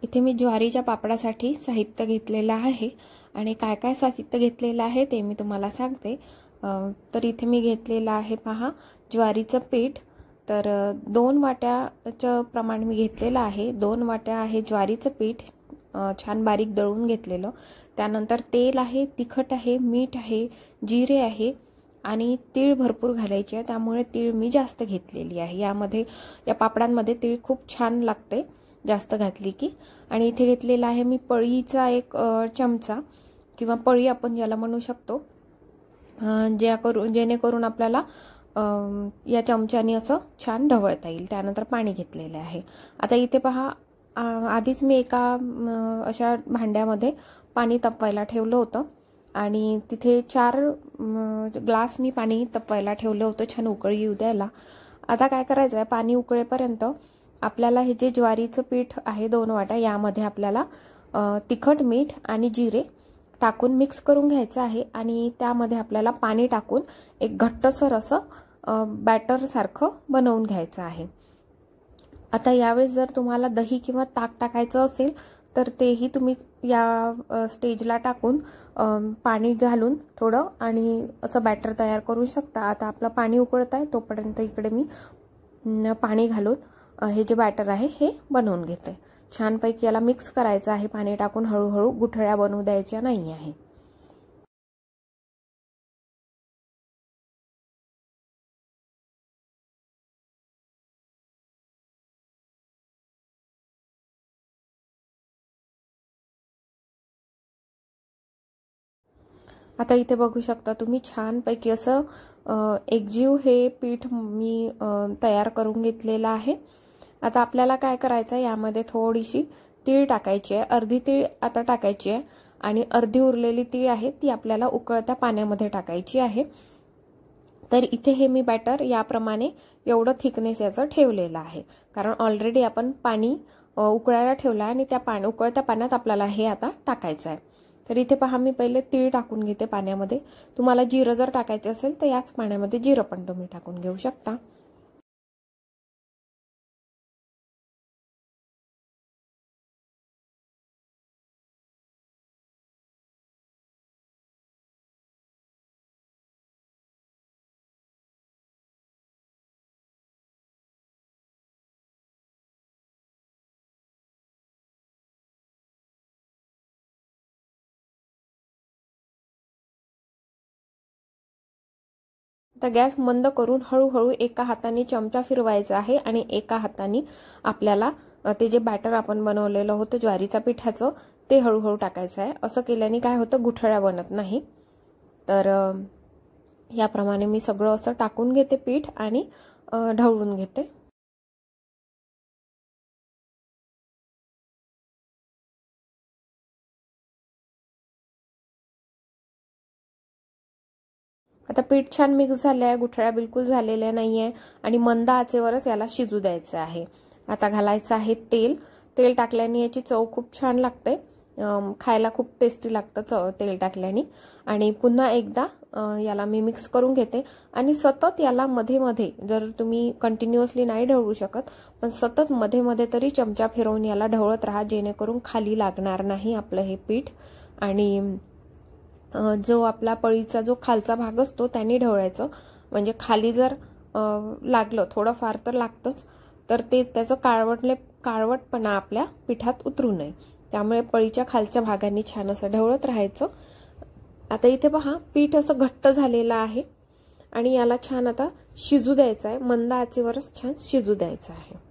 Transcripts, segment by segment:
इथे मी ज्वारीच्या पापडासाठी साहित्य घेतलेलं आहे आणि काय काय साहित्य घेतलेलं आहे ते मी तुम्हाला सांगते। तर इथे मी घेतलेलं आहे पहा ज्वारीचं पीठ। तर 2 वाट्याचं प्रमाण मी घेतलेलं आहे। 2 वाट्या आहे ज्वारीचं पीठ छान बारीक दळून घेतलेलं। त्यानंतर तेल आहे, तिखट आहे, मीठ आहे, जिरे आहे आणि तीळ भरपूर घालायचे आहे, त्यामुळे तीळ मी जास्त घेतलेली आहे। या पापडांमध्ये तीळ खूप छान लागते जास्त घातली की। आणि इथे घेतलेला आहे मी पळीचा एक चमचा किंवा पळी आपण ज्याला म्हणू शकतो, जेणेकरून आपल्याला या चमच्याने असं छान ढवळता येईल। त्यानंतर पाणी घेतलेले आहे। आता इथे पहा आधीच मी एका अशा भांड्यामध्ये पाणी तापवायला ठेवलं होतं आणि तिथे 4 ग्लास मी पाणी तापवायला ठेवलं होतं छान उकळी येऊ द्यायला। आता काय करायचं आहे, पाणी उकळेपर्यंत आपल्याला हे जे ज्वारीचं पीठ आहे 2 वाट्या, यामध्ये आपल्याला तिखट, मीठ आणि जिरे टाकून मिक्स करून घ्यायचं आहे आणि त्यामध्ये आपल्याला पाणी टाकून एक घट्टसर असं बॅटर सारखं बनवून घ्यायचं आहे। आता यावेळेस जर तुम्हाला दही किंवा ताक टाकायचं असेल तर तेही तुम्ही या स्टेजला टाकून पाणी घालून थोडं आणि असं बॅटर तयार करू शकता। आता आपलं पाणी उकळत आहे तोपर्यंत इकडे मी पाणी घालून हे जे बॅटर आहे हे बनवून घेते। छानपैकी याला मिक्स करायचं आहे पाणी टाकून, हळूहळू गुठळ्या बनवू द्यायच्या नाही आहे। आता इथे बघू शकता तुम्ही छानपैकी असं एकजीव हे पीठ मी तयार करून घेतलेलं आहे। आता आपल्याला काय करायचं आहे, यामध्ये थोडीशी तीळ टाकायची आहे, अर्धी तीळ आता टाकायची आहे आणि अर्धी उरलेली तीळ आहे ती आपल्याला उकळत्या पाण्यामध्ये टाकायची आहे। तर इथे हे मी बॅटर याप्रमाणे एवढं थिकनेस याचं ठेवलेलं आहे, कारण ऑलरेडी आपण पाणी उकळायला ठेवलं आहे आणि त्या उकळत्या पाण्यात आपल्याला हे आता टाकायचं आहे। तर इथे पहा मी पहिले तीळ टाकून घेते पाण्यामध्ये। तुम्हाला जिरं जर टाकायचं असेल तर याच पाण्यामध्ये जिरं पण तुम्ही टाकून घेऊ शकता। आता गॅस मंद करून हळूहळू एका हाताने चमचा फिरवायचा आहे आणि एका हाताने आपल्याला ते जे बॅटर आपण बनवलेलं होतं ज्वारीच्या पिठाचं ते हळूहळू टाकायचं आहे। असं केल्याने काय होतं, गुठळ्या बनत नाही। तर याप्रमाणे मी सगळं असं टाकून घेते पीठ आणि ढवळून घेते। आता पीठ छान मिक्स झाले आहे, गुठळ्या बिलकुल झालेल्या नाहीये आणि मंद आचेवरच याला शिजू द्यायचं आहे। आता घालायचं आहे तेल। तेल टाकल्याने याची चव खूप छान लागते, खायला खूप टेस्टी लागतं तेल टाकल्याने। आणि पुन्हा एकदा याला मी मिक्स करून घेते आणि सतत याला मध्ये मध्ये, जर तुम्ही कंटिन्युअसली नाही ढवळू शकत पण सतत मध्ये मध्ये तरी चमचा फिरवून याला ढवळत राहा, जेणेकरून खाली लागणार नाही आपलं हे पीठ। आणि जो आपला पळीचा जो खालचा भाग असतो त्याने ढवळायचं, म्हणजे खाली जर लागलं थोडंफार तर लागतंच, तर ते त्याचं काळवटपणा आपल्या पिठात उतरू नये, त्यामुळे पळीच्या खालच्या भागाने छान असं ढवळत राहायचं। आता इथे पहा पीठ असं घट्ट झालेलं आहे आणि याला छान आता शिजू द्यायचं आहे, मंद आचेवरच छान शिजू द्यायचं आहे।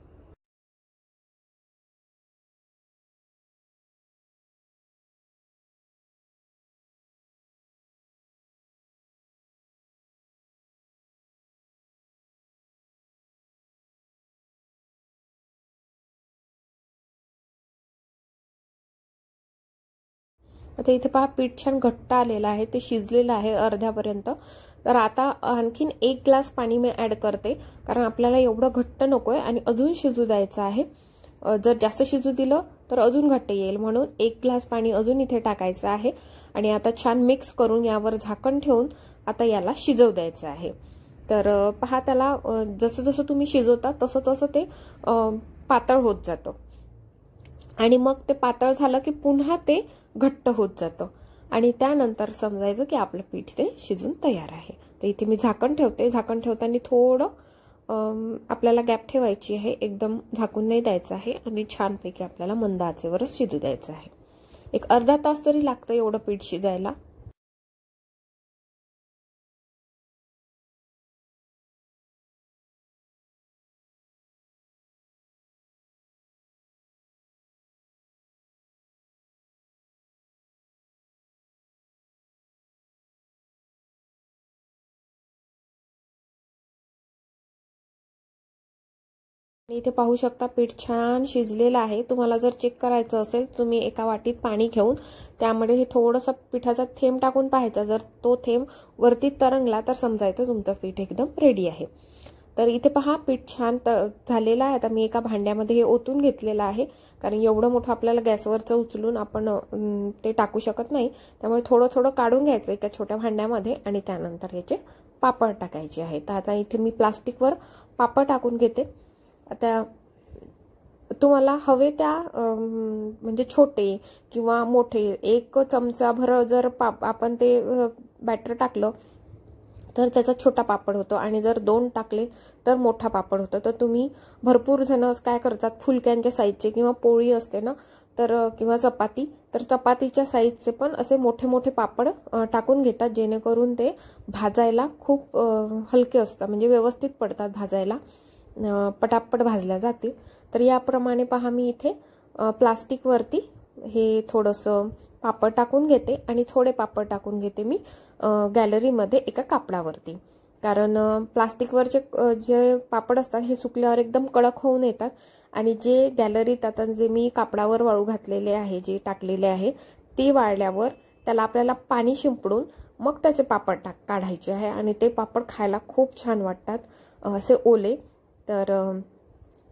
आता इथे पहा पीठ छान घट्ट आलेलं आहे, ते शिजलेलं आहे अर्ध्यापर्यंत। तर आता आणखीन 1 ग्लास पाणी मी ऍड करते, कारण आपल्याला एवढं घट्ट नकोय आणि अजून शिजू द्यायचं आहे। जर जास्त शिजू दिलं तर अजून घट्ट येईल, म्हणून 1 ग्लास पाणी अजून इथे टाकायचं आहे आणि आता छान मिक्स करून यावर झाकण ठेवून आता याला शिजवू द्यायचं आहे। तर पहा त्याला जसं जसं तुम्ही शिजवता तसं तसं ते पातळ होत जातं। आणि मग ते पातळ झालं की पुन्हा ते घट्ट होत जातं आणि त्यानंतर समजायचं की आपलं पीठ ते शिजून तयार आहे. तर इथे मी झाकण ठेवते. झाकण ठेवताना थोडं आपल्याला गॅप ठेवायची आहे, एकदम झाकून नाही द्यायचं आहे आणि छानपैकी आपल्याला मंद आचेवरच शिजू द्यायचं आहे. एक अर्धा तास तरी लागतं एवढं पीठ शिजायला. इथे पाहू शकता पीठ छान शिजलेलं आहे. तुम्हाला जर चेक करायचं असेल तुम्ही एका वाटीत पाणी घेऊन त्यामध्ये हे थोडंसं पिठाचा थेंब टाकून पाहायचा. जर तो थेंब वरती तरंगला तर समजायचं तुमचं पीठ एकदम रेडी आहे. तर इथे पहा पीठ छान झालेलं आहे. आता मी एका भांड्यामध्ये हे ओतून घेतलेलं आहे, कारण एवढं मोठं आपल्याला गॅसवरचं उचलून आपण ते टाकू शकत नाही. त्यामुळे थोडं थोडं काढून घ्यायचं एका छोट्या भांड्यामध्ये आणि त्यानंतर याचे पापड टाकायचे आहेत. तर आता इथे मी प्लास्टिकवर पापड टाकून घेते. आता तुम्हाला हवे त्या म्हणजे छोटे किंवा मोठे 1 चमचाभर जर आपण ते बॅटर टाकलं तर त्याचा छोटा पापड होतो आणि जर 2 टाकले तर मोठा पापड होतो. तर तुम्ही भरपूर जण काय करतात फुलक्यांच्या साईजचे किंवा पोळी असते ना तर किंवा चपाती, तर चपातीच्या साईजचे पण असे मोठे मोठे पापड टाकून घेतात, जेणेकरून ते भाजायला खूप हलके असतात, म्हणजे व्यवस्थित पडतात भाजायला, पटापट भाजल्या जातील. तर याप्रमाणे पहा मी इथे प्लास्टिकवरती हे थोडंसं पापड टाकून घेते आणि थोडे पापड टाकून घेते मी गॅलरीमध्ये एका कापडावरती. कारण प्लास्टिकवरचे जे पापड असतात हे सुकल्यावर एकदम कडक होऊन येतात आणि जे गॅलरीत आता जे मी कापडावर वाळू घातलेले आहे, जे टाकलेले आहे ते वाळल्यावर त्याला आपल्याला पाणी शिंपडून मग त्याचे पापड काढायचे आहे आणि ते पापड खायला खूप छान वाटतात असे ओले. तर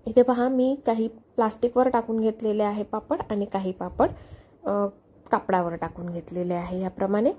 इथे पहा मी काही प्लास्टिकवर टाकून घेतलेले आहे पापड आणि काही पापड कापडावर टाकून घेतलेले आहे. याप्रमाणे